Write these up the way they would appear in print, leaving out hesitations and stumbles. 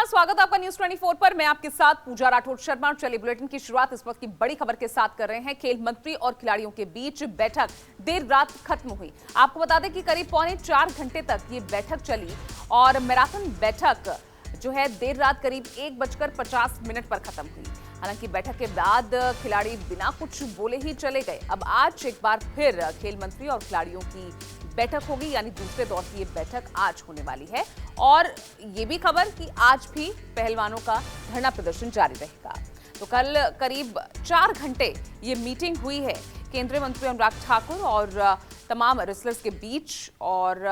स्वागत है आपका न्यूज 24 पर। मैं आपके साथ पूजा राठौर शर्मा। चलिए बुलेटिन की शुरुआत इस वक्त की बड़ी खबर के साथ कर रहे हैं। खेल मंत्री और खिलाड़ियों के बीच बैठक देर रात खत्म हुई। आपको बता दें कि करीब 3.25 घंटे तक ये बैठक चली और मैराथन बैठक जो है देर रात करीब 1:50 पर खत्म हुई। हालांकि बैठक के बाद खिलाड़ी बिना कुछ बोले ही चले गए। अब आज एक बार फिर खेल मंत्री और खिलाड़ियों की बैठक होगी, यानी दूसरे दौर की ये बैठक आज होने वाली है। और ये भी खबर कि आज भी पहलवानों का धरना प्रदर्शन जारी रहेगा। तो कल करीब 4 घंटे ये मीटिंग हुई है केंद्रीय मंत्री अनुराग ठाकुर और तमाम रेसलर्स के बीच। और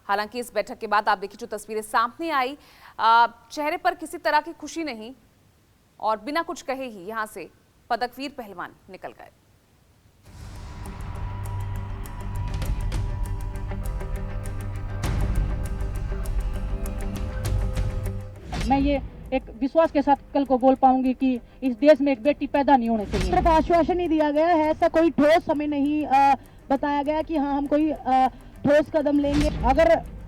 हालांकि इस बैठक के बाद आप देखिए जो तस्वीरें सामने आई, चेहरे पर किसी तरह की खुशी नहीं और बिना कुछ कहे ही यहां से पदकवीर पहलवान निकल गए। मैं ये एक विश्वास के साथ कल को बोल पाऊंगी कि इस देश में एक बेटी पैदा नहीं होनी चाहिए। सिर्फ आश्वासन ही दिया गया है, ऐसा कोई ठोस हमें नहीं बताया गया कि हाँ हम कोई ठोस कदम लेंगे।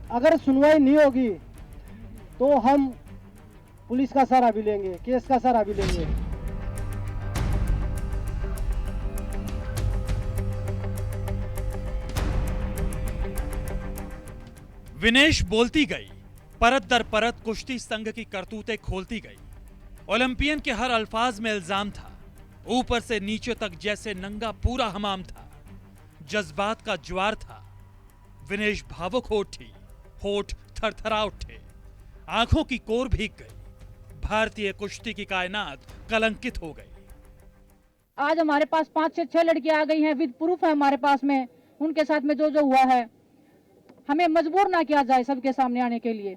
अगर सुनवाई नहीं होगी तो हम पुलिस का सहारा भी लेंगे, केस का सहारा भी लेंगे। विनेश बोलती गई, परत दर परत कुश्ती संघ की करतूतें खोलती गई। ओलंपियन के हर अल्फाज में इल्जाम था, ऊपर से नीचे तक जैसे नंगा पूरा हमाम था। जज्बात का ज्वार था। विनेश भावुक हो उठी, होठ थरथरा उठे, आंखों की कोर भीग गई। भारतीय कुश्ती की कायनात कलंकित हो गई। आज हमारे पास 5 से 6 लड़कियां आ गई हैं, विद प्रूफ है हमारे पास में। उनके साथ में जो जो हुआ है, हमें मजबूर ना किया जाए सबके सामने आने के लिए।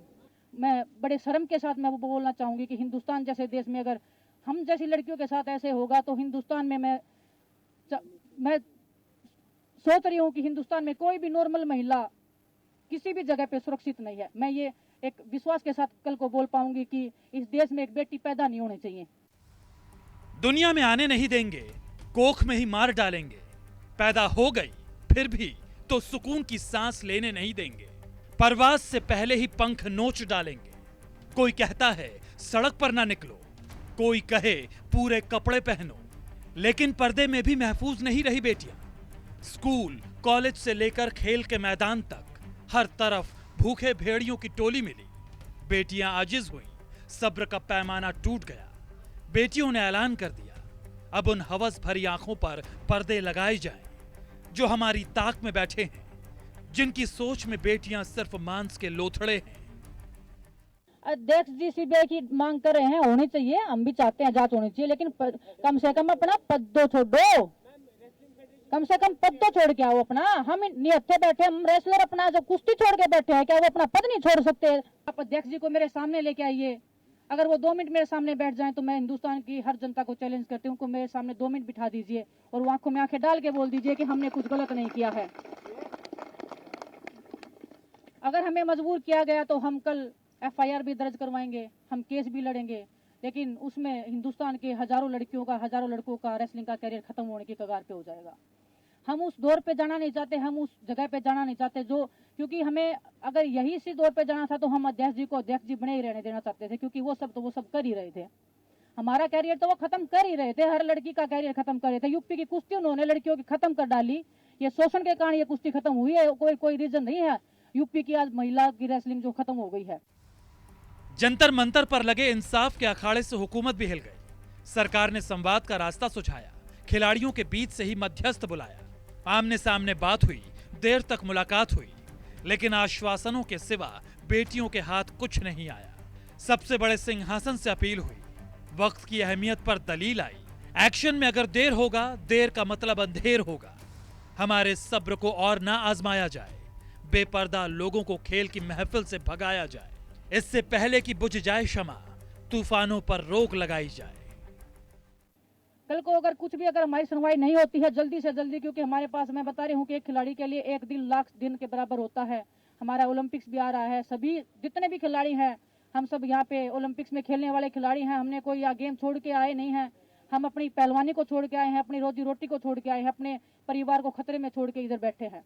मैं बड़े शर्म के साथ मैं वो बोलना चाहूंगी कि हिंदुस्तान जैसे देश में अगर हम जैसी लड़कियों के साथ ऐसे होगा तो हिंदुस्तान में मैं सोच रही हूँ कि हिंदुस्तान में कोई भी नॉर्मल महिला किसी भी जगह पे सुरक्षित नहीं है। मैं ये एक विश्वास के साथ कल को बोल पाऊंगी कि इस देश में एक बेटी पैदा नहीं होनी चाहिए। दुनिया में आने नहीं देंगे, कोख में ही मार डालेंगे। पैदा हो गई फिर भी तो सुकून की सांस लेने नहीं देंगे। परवाज से पहले ही पंख नोच डालेंगे। कोई कहता है सड़क पर ना निकलो, कोई कहे पूरे कपड़े पहनो, लेकिन पर्दे में भी महफूज नहीं रही बेटियां। स्कूल कॉलेज से लेकर खेल के मैदान तक हर तरफ भूखे भेड़ियों की टोली मिली। बेटियां आजिज हुई, सब्र का पैमाना टूट गया। बेटियों ने ऐलान कर दिया, अब उन हवस भरी आंखों पर पर्दे लगाए जाएं जो हमारी ताक में बैठे हैं, जिनकी सोच में बेटियां सिर्फ मांस के लोथड़े हैं। अध्यक्ष जी सीबीआई की मांग कर रहे हैं, होनी चाहिए, हम भी चाहते हैं जांच होनी चाहिए, लेकिन कम से कम अपना पद तो छोड़ो। कम से कम पद तो छोड़ के आओ अपना। हम निहत्थे बैठे, हम रेसलर अपना जो कुश्ती छोड़ के बैठे हैं, क्या वो अपना पद नहीं छोड़ सकते? आप अध्यक्ष जी को मेरे सामने लेके आइए। अगर वो 2 मिनट मेरे सामने बैठ जाएं तो मैं हिंदुस्तान की हर जनता को चैलेंज करती हूँ, उनको मेरे सामने 2 मिनट बिठा दीजिए और वो आंखों में आंखें डाल के बोल दीजिए कि हमने कुछ गलत नहीं किया है। अगर हमें मजबूर किया गया तो हम कल FIR भी दर्ज करवाएंगे, हम केस भी लड़ेंगे, लेकिन उसमें हिंदुस्तान के हजारों लड़कियों का, हजारों लड़कों का रेसलिंग का करियर खत्म होने की कगार पे हो जाएगा। हम उस दौर पे जाना नहीं चाहते, हम उस जगह पे जाना नहीं चाहते जो, क्योंकि हमें अगर यही इसी दौर पे जाना था तो हम अध्यक्ष जी को अध्यक्ष जी बने ही रहने देना चाहते थे, क्योंकि वो सब कर ही रहे थे। हमारा कैरियर तो वो खत्म कर ही रहे थे, हर लड़की का कैरियर खत्म कर रहे थे। यूपी की कुश्ती उन्होंने लड़कियों की खत्म कर डाली। ये शोषण के कारण ये कुश्ती खत्म हुई है, कोई रीजन नहीं है यूपी की आज महिला की रेसलिंग जो खत्म हो गई है। जंतर मंतर पर लगे इंसाफ के अखाड़े से हुकूमत भी हिल गई। सरकार ने संवाद का रास्ता सुझाया, खिलाड़ियों के बीच से ही मध्यस्थ बुलाया। आमने सामने बात हुई, देर तक मुलाकात हुई, लेकिन आश्वासनों के सिवा बेटियों के हाथ कुछ नहीं आया। सबसे बड़े सिंहासन से अपील हुई, वक्त की अहमियत पर दलील आई। एक्शन में अगर देर होगा, देर का मतलब अंधेर होगा। हमारे सब्र को और ना आजमाया जाए, बेपर्दा लोगों को खेल की महफिल से भगाया जाए। इससे पहले कि बुझ जाए शमा, तूफानों पर रोक लगाई जाए। कल को अगर कुछ भी अगर हमारी सुनवाई नहीं होती है जल्दी से जल्दी, क्योंकि हमारे पास, मैं बता रही हूँ कि एक खिलाड़ी के लिए 1 दिन लाख दिन के बराबर होता है। हमारा ओलंपिक्स भी आ रहा है, सभी जितने भी खिलाड़ी हैं, हम सब यहाँ पे ओलंपिक्स में खेलने वाले खिलाड़ी हैं। हमने कोई यहाँ गेम छोड़ के आए नहीं हैं। हम अपनी पहलवानी को छोड़ के आए हैं, अपनी रोजी रोटी को छोड़ के आए हैं, अपने परिवार को खतरे में छोड़ के इधर बैठे हैं।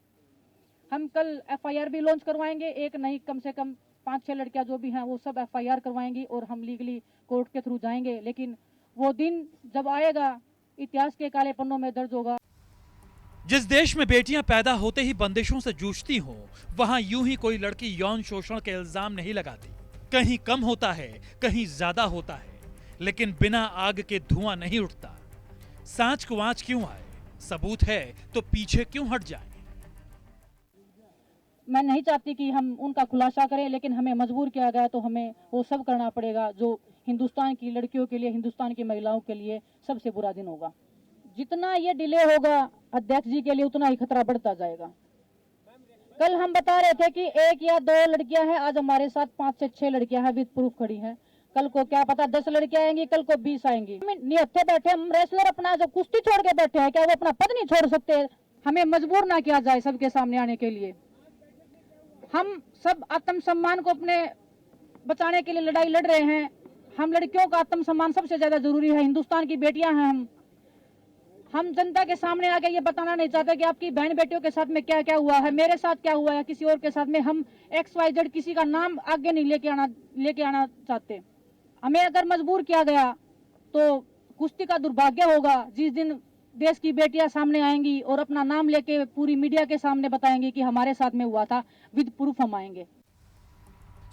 हम कल FIR भी लॉन्च करवाएंगे, एक नहीं कम से कम 5-6 लड़कियां जो भी हैं वो सब FIR करवाएंगी और हम लीगली कोर्ट के थ्रू जाएंगे। लेकिन वो दिन जब आएगा इतिहास के काले पन्नों में दर्ज होगा। जिस देश में बेटियां पैदा होते ही बंदिशों से जूझती हों, वहां यूं ही कोई लड़की यौन शोषण के इल्जाम नहीं लगाती। कहीं कम होता है, कहीं ज्यादा होता है, लेकिन बिना आग के धुआं नहीं उठता। सांच को आंच क्यों आए? सबूत है तो पीछे क्यों हट जाए? मैं नहीं चाहती कि हम उनका खुलासा करें, लेकिन हमें मजबूर किया गया तो हमें वो सब करना पड़ेगा जो हिंदुस्तान की लड़कियों के लिए, हिंदुस्तान की महिलाओं के लिए सबसे बुरा दिन होगा। जितना ये डिले होगा अध्यक्ष जी के लिए उतना ही खतरा बढ़ता जाएगा। कल हम बता रहे थे कि 1 या 2 लड़कियां हैं, आज हमारे साथ 5 से 6 लड़कियां हैं विद प्रूफ खड़ी हैं। कल को क्या पता 10 लड़कियां आएंगी, कल को 20 आएंगी। निहत्थे बैठे हम रेसलर अपना जो कुश्ती छोड़ के बैठे हैं, क्या वो अपना पद नहीं छोड़ सकते? हमें मजबूर ना किया जाए सबके सामने आने के लिए। हम सब आत्मसम्मान को अपने बचाने के लिए लड़ाई लड़ रहे हैं। हम लड़कियों का आत्मसम्मान सबसे ज्यादा जरूरी है। हिंदुस्तान की बेटियां हैं हम जनता के सामने आके ये बताना नहीं चाहते कि आपकी बहन बेटियों के साथ में क्या क्या हुआ है, मेरे साथ क्या हुआ है, किसी और के साथ में। हम XYZ किसी का नाम आगे नहीं लेके आना चाहते। हमें अगर मजबूर किया गया तो कुश्ती का दुर्भाग्य होगा जिस दिन देश की बेटियां सामने आएंगी और अपना नाम लेके पूरी मीडिया के सामने बताएंगी कि हमारे साथ में हुआ था, विद प्रूफ हम आएंगे।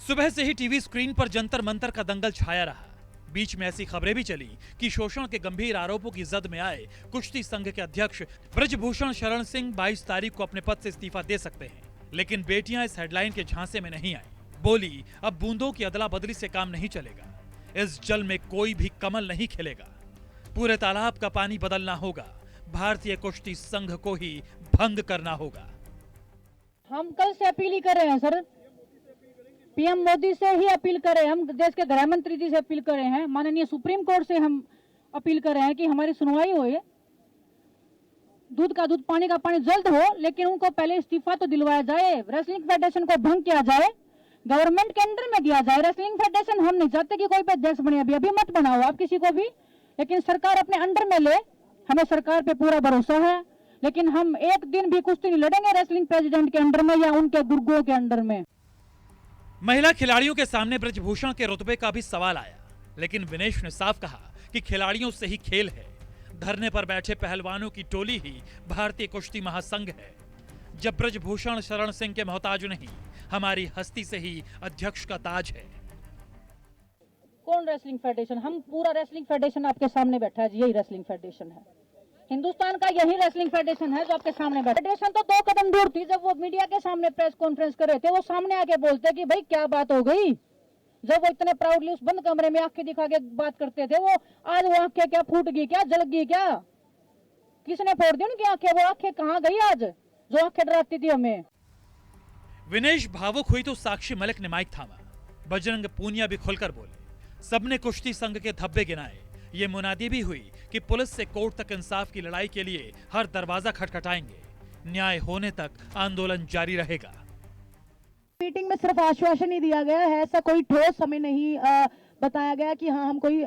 सुबह से ही टीवी स्क्रीन पर जंतर मंतर का दंगल छाया रहा। बीच में ऐसी खबरें भी चली कि शोषण के गंभीर आरोपों की जद में आए कुश्ती संघ के अध्यक्ष ब्रजभूषण शरण सिंह 22 तारीख को अपने पद से इस्तीफा दे सकते हैं। लेकिन बेटियां इस हेडलाइन के झांसे में नहीं आई। बोली, अब बूंदों की अदला बदली से काम नहीं चलेगा। इस जल में कोई भी कमल नहीं खिलेगा। पूरे तालाब का पानी बदलना होगा। भारतीय कुश्ती संघ को ही भंग करना होगा। हम कल से अपील ही कर रहे हैं सर, PM मोदी से ही अपील करें। हम देश के गृह मंत्री जी से अपील कर रहे हैं, माननीय सुप्रीम कोर्ट से हम अपील कर रहे हैं कि हमारी सुनवाई होए, दूध का दूध पानी का पानी जल्द हो, लेकिन उनको पहले इस्तीफा तो दिलवाया जाए। रेसलिंग फेडरेशन को भंग किया जाए, गवर्नमेंट के अंडर में दिया जाए। रेसलिंग फेडरेशन हम नहीं चाहते कि कोई भी अध्यक्ष बने, अभी मत बनाओ आप किसी को भी, लेकिन सरकार अपने अंडर में ले। हमें सरकार पे पूरा भरोसा है, लेकिन हम एक दिन भी कुश्ती नहीं लड़ेंगे रेसलिंग प्रेसिडेंट के अंडर में या उनके गुर्गों के अंडर में। महिला खिलाड़ियों के सामने ब्रजभूषण के रुतबे का भी सवाल आया, लेकिन विनेश ने साफ कहा कि खिलाड़ियों से ही खेल है। धरने पर बैठे पहलवानों की टोली ही भारतीय कुश्ती महासंघ है। जब ब्रजभूषण शरण सिंह के मोहताज नहीं, हमारी हस्ती से ही अध्यक्ष का ताज है। कौन रेसलिंग फेडरेशन? हम पूरा रेसलिंग फेडरेशन आपके सामने बैठा है, यही रेसलिंग फेडरेशन है। हिंदुस्तान का यही रेसलिंग फेडरेशन है जो आपके सामने बैठा। फेडरेशन तो 2 कदम दूर थी। जब वो मीडिया के सामने प्रेस कॉन्फ्रेंस कर रहे थे, वो सामने आके बोलते कि भाई क्या बात हो गई। जब वो इतने प्राउडली उस बंद कमरे में आंखें दिखा के बात करते थे, वो आज वो आंखें क्या फूट गई, क्या जल गई, क्या किसने फोड़ दी उनकी आंखें? वो आंखें कहाँ गई आज जो आंखें डराती थी हमें? विनेश भावुक हुई तो साक्षी मलिक ने माइक थामा। बजरंग पूनिया भी खुलकर बोले। सबने कुश्ती संघ के धब्बे गिनाए। ये मुनादी भी हुई कि पुलिस से कोर्ट तक इंसाफ की लड़ाई के लिए हर दरवाजा खटखटाएंगे। न्याय होने तक आंदोलन जारी रहेगा। मीटिंग में सिर्फ आश्वासन ही दिया गया है, ऐसा कोई ठोस हमें नहीं बताया गया कि हाँ हम कोई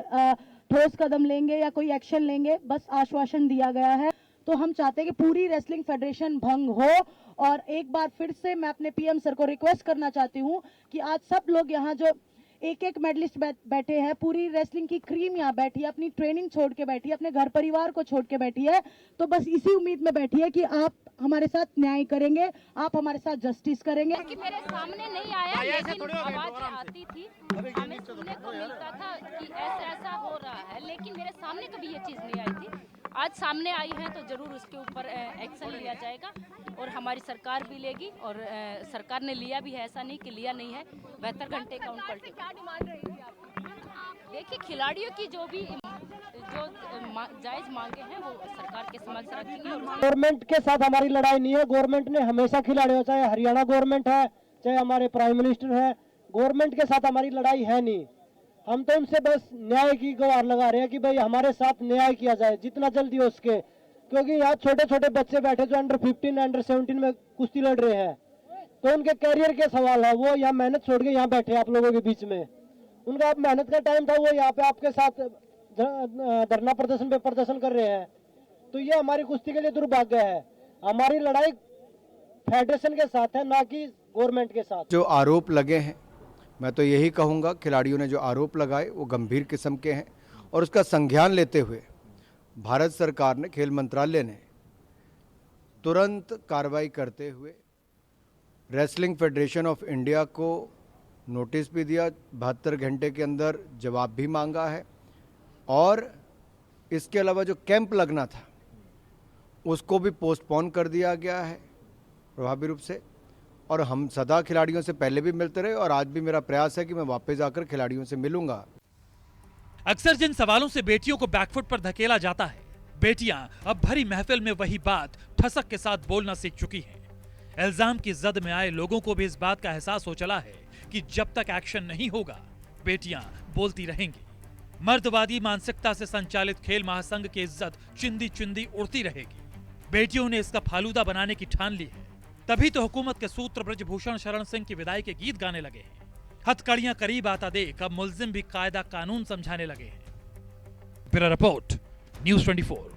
ठोस कदम लेंगे या कोई एक्शन लेंगे। बस आश्वासन दिया गया है। तो हम चाहते हैं कि पूरी रेसलिंग फेडरेशन भंग हो। और एक बार फिर से मैं अपने PM सर को रिक्वेस्ट करना चाहती हूँ कि आज सब लोग यहाँ जो एक मेडलिस्ट बैठे हैं, पूरी रेसलिंग की क्रीम यहाँ बैठी है, अपनी ट्रेनिंग छोड़ के बैठी है, अपने घर परिवार को छोड़ के बैठी है। तो बस इसी उम्मीद में बैठी है कि आप हमारे साथ न्याय करेंगे, आप हमारे साथ जस्टिस करेंगे। कि मेरे सामने नहीं आया, लेकिन आवाज आती थी, हमें सुनने को मिलता था कि ऐसा हो रहा है, लेकिन मेरे सामने कभी ये चीज़ नहीं आई थी। आज सामने आई है तो जरूर उसके ऊपर एक्शन लिया जाएगा और हमारी सरकार भी लेगी। और सरकार ने लिया भी है, ऐसा नहीं कि लिया नहीं है। 72 घंटे का उनको देखिए, खिलाड़ियों की जो जायज मांगे हैं वो सरकार के समक्ष रखेंगे। गवर्नमेंट के साथ हमारी लड़ाई नहीं है। गवर्नमेंट ने हमेशा खिलाड़ियों, चाहे हरियाणा गवर्नमेंट है, चाहे हमारे प्राइम मिनिस्टर है, गवर्नमेंट के साथ हमारी लड़ाई है नहीं। हम तो उनसे बस न्याय की गुहार लगा रहे हैं कि भाई हमारे साथ न्याय किया जाए जितना जल्दी हो सके। क्योंकि यहाँ छोटे छोटे बच्चे बैठे जो अंडर 15 अंडर 17 में कुश्ती लड़ रहे हैं, तो उनके कैरियर के सवाल है। वो यहाँ मेहनत छोड़ के यहाँ बैठे आप लोगों के बीच में। उनका अब मेहनत का टाइम था, वो यहाँ पे आपके साथ धरना प्रदर्शन पे प्रदर्शन कर रहे हैं। तो ये हमारी कुश्ती के लिए दुर्भाग्य है। हमारी लड़ाई फेडरेशन के साथ है, ना कि गवर्नमेंट के साथ। जो आरोप लगे हैं मैं तो यही कहूँगा, खिलाड़ियों ने जो आरोप लगाए वो गंभीर किस्म के हैं और उसका संज्ञान लेते हुए भारत सरकार ने, खेल मंत्रालय ने तुरंत कार्रवाई करते हुए रेसलिंग फेडरेशन ऑफ इंडिया को नोटिस भी दिया, 72 घंटे के अंदर जवाब भी मांगा है और इसके अलावा जो कैंप लगना था उसको भी पोस्टपोन कर दिया गया है प्रभावी रूप से। और हम सदा खिलाड़ियों से पहले भी मिलते रहे और आज भी मेरा प्रयास है कि मैं वापस जाकर खिलाड़ियों से मिलूंगा। अक्सर जिन सवालों से बेटियों को बैकफुट पर धकेला जाता है, बेटियां अब भरी महफिल में वही बात ठसक के साथ बोलना सीख चुकी हैं। इल्जाम की जद में आए लोगों को भी इस बात का एहसास हो चला है कि जब तक एक्शन नहीं होगा बेटियां बोलती रहेंगी। मर्दवादी मानसिकता से संचालित खेल महासंघ की इज्जत चिंदी चिंदी उड़ती रहेगी। बेटियों ने इसका फालूदा बनाने की ठान ली है, तभी तो हुकूमत के सूत्र ब्रजभूषण शरण सिंह की विदाई के गीत गाने लगे हैं। हथकड़ियां करीब आता देख अब मुल्जिम भी कायदा कानून समझाने लगे हैं। Bureau report, news 24।